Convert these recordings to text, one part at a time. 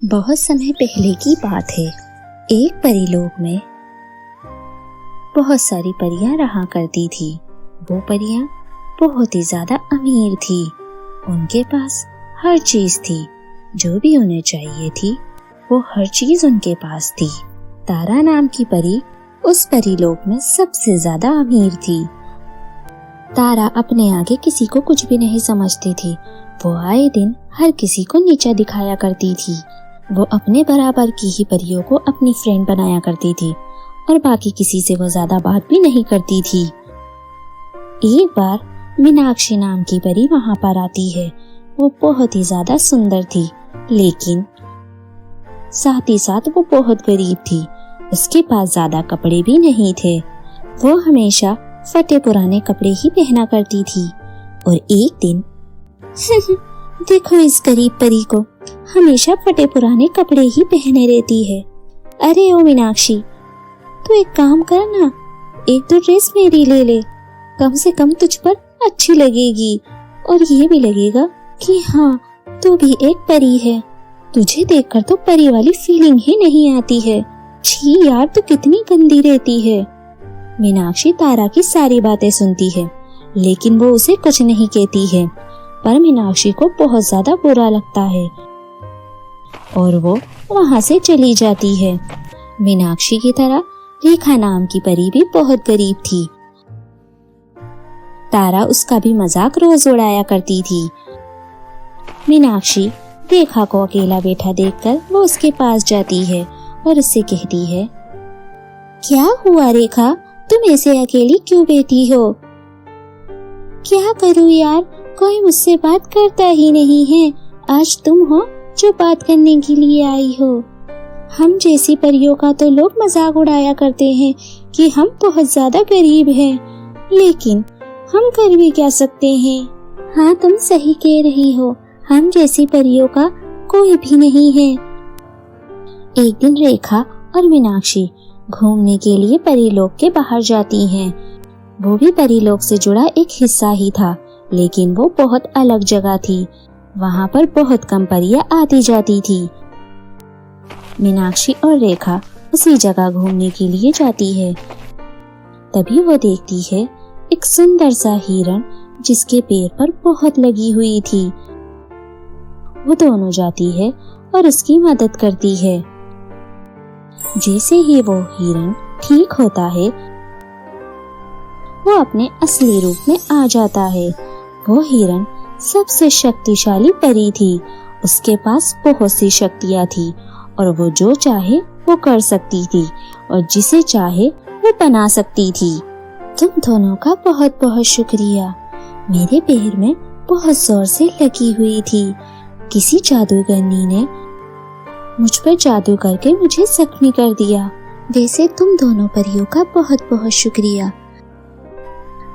बहुत समय पहले की बात है। एक परीलोक में बहुत सारी परियां रहा करती थी। वो परियां बहुत ही ज्यादा अमीर थी। उनके पास हर चीज थी, जो भी उन्हें चाहिए थी वो हर चीज उनके पास थी। तारा नाम की परी उस परीलोक में सबसे ज्यादा अमीर थी। तारा अपने आगे किसी को कुछ भी नहीं समझती थी। वो आए दिन हर किसी को नीचा दिखाया करती थी। वो अपने बराबर की ही परियों को अपनी फ्रेंड बनाया करती थी और बाकी किसी से वो ज्यादा बात भी नहीं करती थी। एक बार मीनाक्षी नाम की परी वहां पर आती है। वो बहुत ही ज्यादा सुंदर थी, लेकिन साथ ही साथ वो बहुत गरीब थी। उसके पास ज्यादा कपड़े भी नहीं थे। वो हमेशा फटे पुराने कपड़े ही पहना करती थी। और एक दिन देखो इस गरीब परी को, हमेशा फटे पुराने कपड़े ही पहने रहती है। अरे ओ मीनाक्षी, तू एक काम कर ना, एक दो ड्रेस मेरी ले ले। कम से कम तुझ पर अच्छी लगेगी और ये भी लगेगा कि हाँ, तू भी एक परी है। तुझे देखकर तो परी वाली फीलिंग ही नहीं आती है। छी यार, तू कितनी गंदी रहती है। मीनाक्षी तारा की सारी बातें सुनती है, लेकिन वो उसे कुछ नहीं कहती है। पर मीनाक्षी को बहुत ज्यादा बुरा लगता है और वो वहां से चली जाती है। मीनाक्षी की तरह रेखा नाम की परी भी बहुत गरीब थी। तारा उसका भी मजाक रोज उड़ाया करती थी। मीनाक्षी रेखा को अकेला बैठा देखकर वो उसके पास जाती है और उससे कहती है, क्या हुआ रेखा, तुम ऐसे अकेली क्यों बैठी हो? क्या करूं यार, कोई मुझसे बात करता ही नहीं है। आज तुम हो जो बात करने के लिए आई हो। हम जैसी परियों का तो लोग मजाक उड़ाया करते हैं कि हम बहुत ज्यादा गरीब हैं, लेकिन हम कर भी क्या सकते हैं। हाँ, तुम सही कह रही हो, हम जैसी परियों का कोई भी नहीं है। एक दिन रेखा और मीनाक्षी घूमने के लिए परीलोक के बाहर जाती हैं। वो भी परीलोक से जुड़ा एक हिस्सा ही था, लेकिन वो बहुत अलग जगह थी। वहां पर बहुत कम परियां आती जाती थी। मीनाक्षी और रेखा उसी जगह घूमने के लिए जाती है। तभी वो देखती है एक सुंदर सा हिरण जिसके पैर पर बहुत लगी हुई थी। वो दोनों जाती है और उसकी मदद करती है। जैसे ही वो हिरण ठीक होता है, वो अपने असली रूप में आ जाता है। वो हिरण सबसे शक्तिशाली परी थी। उसके पास बहुत सी शक्तियां थी और वो जो चाहे वो कर सकती थी और जिसे चाहे वो बना सकती थी। तुम दोनों का बहुत बहुत शुक्रिया। मेरे पैर में बहुत जोर से लगी हुई थी। किसी जादूगरनी ने मुझ पर जादू करके मुझे जख्मी कर दिया। वैसे तुम दोनों परियों का बहुत बहुत शुक्रिया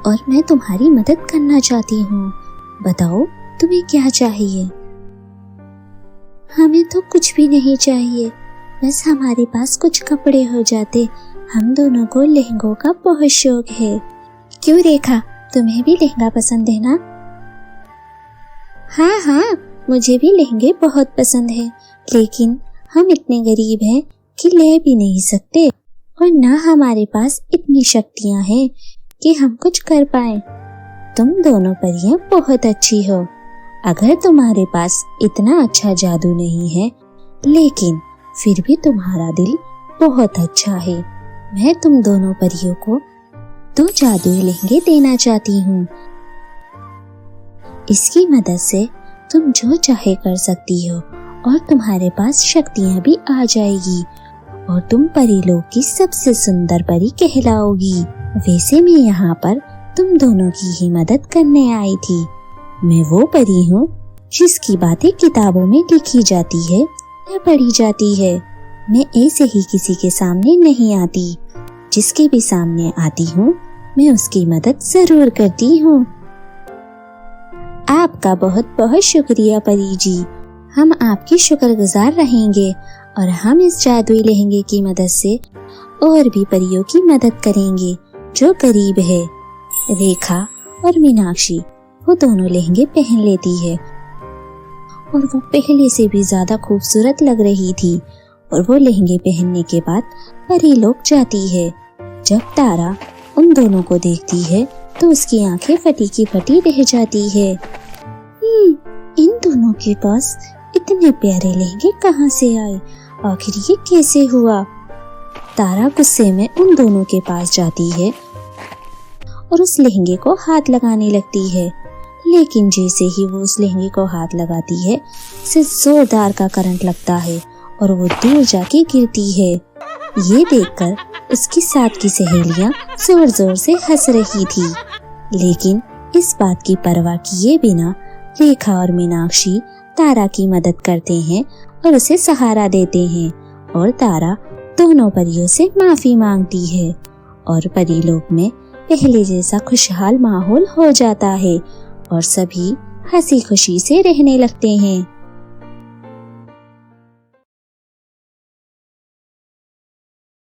और मैं तुम्हारी मदद करना चाहती हूँ। बताओ तुम्हें क्या चाहिए? हमें तो कुछ भी नहीं चाहिए, बस हमारे पास कुछ कपड़े हो जाते। हम दोनों को लहंगों का बहुत शौक है। क्यों रेखा, तुम्हें भी लहंगा पसंद है ना? हाँ हाँ, मुझे भी लहंगे बहुत पसंद है, लेकिन हम इतने गरीब हैं कि ले भी नहीं सकते और ना हमारे पास इतनी शक्तियाँ हैं कि हम कुछ कर पाए। तुम दोनों परियां बहुत अच्छी हो। अगर तुम्हारे पास इतना अच्छा जादू नहीं है, लेकिन फिर भी तुम्हारा दिल बहुत अच्छा है। मैं तुम दोनों परियों को 2 जादुई लहंगे देना चाहती हूँ। इसकी मदद से तुम जो चाहे कर सकती हो और तुम्हारे पास शक्तियाँ भी आ जाएगी और तुम परीलोक की सबसे सुंदर परी कहलाओगी। वैसे मैं यहाँ पर तुम दोनों की ही मदद करने आई थी। मैं वो परी हूँ जिसकी बातें किताबों में लिखी जाती है या पढ़ी जाती है। मैं ऐसे ही किसी के सामने नहीं आती। जिसके भी सामने आती हूँ, मैं उसकी मदद जरूर करती हूँ। आपका बहुत बहुत शुक्रिया परी जी। हम आपकी शुक्रगुजार रहेंगे और हम इस जादुई लहंगे की मदद से और भी परियों की मदद करेंगे जो गरीब है। रेखा और मीनाक्षी वो दोनों लहंगे पहन लेती है और वो पहले से भी ज्यादा खूबसूरत लग रही थी। और वो लहंगे पहनने के बाद परी लोग जाती है। जब तारा उन दोनों को देखती है तो उसकी आंखें फटी की फटी रह जाती है। इन दोनों के पास इतने प्यारे लहंगे कहाँ से आए? आखिर ये कैसे हुआ? तारा गुस्से में उन दोनों के पास जाती है और उस लहंगे को हाथ लगाने लगती है। लेकिन जैसे ही वो उस लहंगे को हाथ लगाती है, उसे जोरदार का करंट लगता है और वो दूर जाके गिरती है। ये देखकर उसकी साथ की सहेलियां जोर जोर से हंस रही थी। लेकिन इस बात की परवाह किए बिना रेखा और मीनाक्षी तारा की मदद करते हैं और उसे सहारा देते हैं। और तारा दोनों परियों से माफी मांगती है और परीलोक में पहले जैसा खुशहाल माहौल हो जाता है और सभी हंसी खुशी से रहने लगते हैं।